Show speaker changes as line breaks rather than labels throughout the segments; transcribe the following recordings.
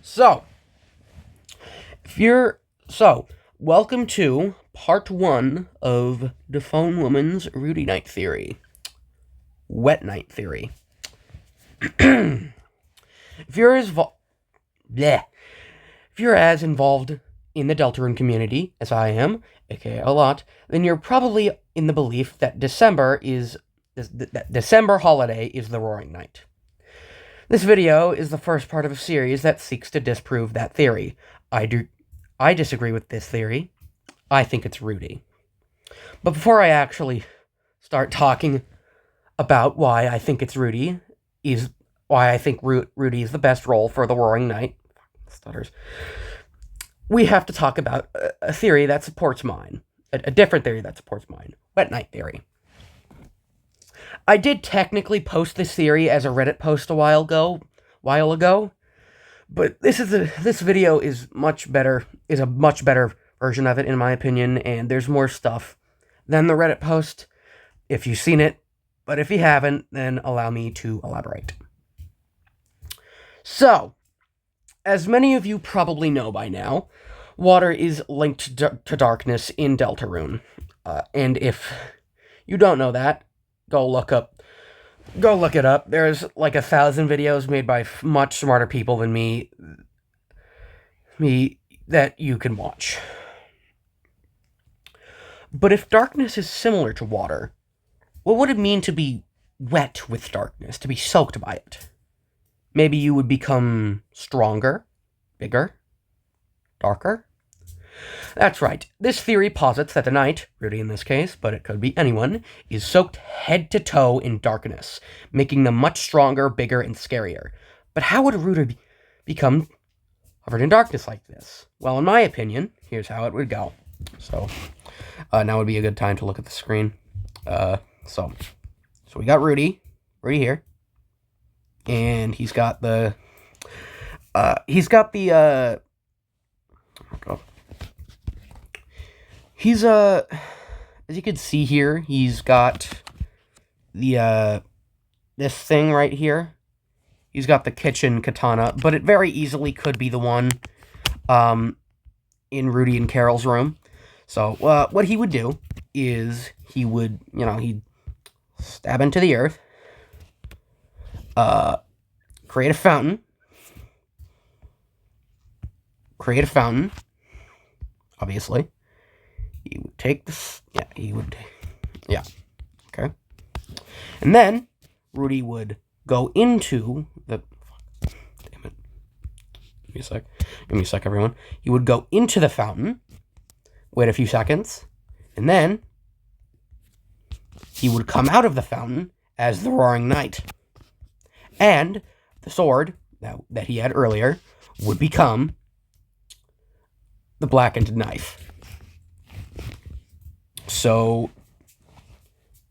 So, welcome to part 1 of DaPhoneWomans Rudy Night Theory. Wet Night Theory. If you're as involved in the Deltarune community as I am, aka a lot, then you're probably in the belief that December holiday is the Roaring Night. This video is the first part of a series that seeks to disprove that theory. I disagree with this theory. I think it's Rudy. But before I actually start talking about why I think it's Rudy, Rudy is the best role for the Roaring Night, we have to talk about a theory that supports mine. A different theory that supports mine. Wet Night Theory. I did technically post this theory as a Reddit post a while ago, but this video is a much better version of it, in my opinion, and there's more stuff than the Reddit post, if you've seen it, but if you haven't, then allow me to elaborate. So, as many of you probably know by now, water is linked to darkness in Deltarune, and if you don't know that, go look it up. There's like 1,000 videos made by much smarter people than me that you can watch. But if darkness is similar to water, what would it mean to be wet with darkness, to be soaked by it? Maybe you would become stronger, bigger, darker? That's right. This theory posits that the knight, Rudy in this case, but it could be anyone, is soaked head to toe in darkness, making them much stronger, bigger, and scarier. But how would Rudy become covered in darkness like this? Well, in my opinion, here's how it would go. So, now would be a good time to look at the screen. So we got Rudy here, and he's got the, as you can see here, he's got the, this thing right here. He's got the kitchen katana, but it very easily could be the one, in Rudy and Carol's room. So, what he would do is he would, he'd stab into the earth, create a fountain, obviously. He would take this, okay. And then, Rudy would go into the, damn it, give me a sec, everyone. He would go into the fountain, wait a few seconds, and then, he would come out of the fountain as the Roaring Knight. And the sword that he had earlier would become the blackened knife. So,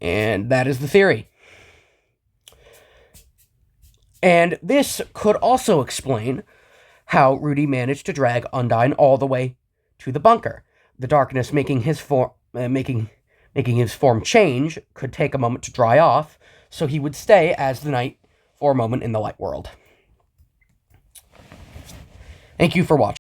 and that is the theory. And this could also explain how Rudy managed to drag Undyne all the way to the bunker. The darkness making his form change could take a moment to dry off, so he would stay as the knight for a moment in the light world. Thank you for watching.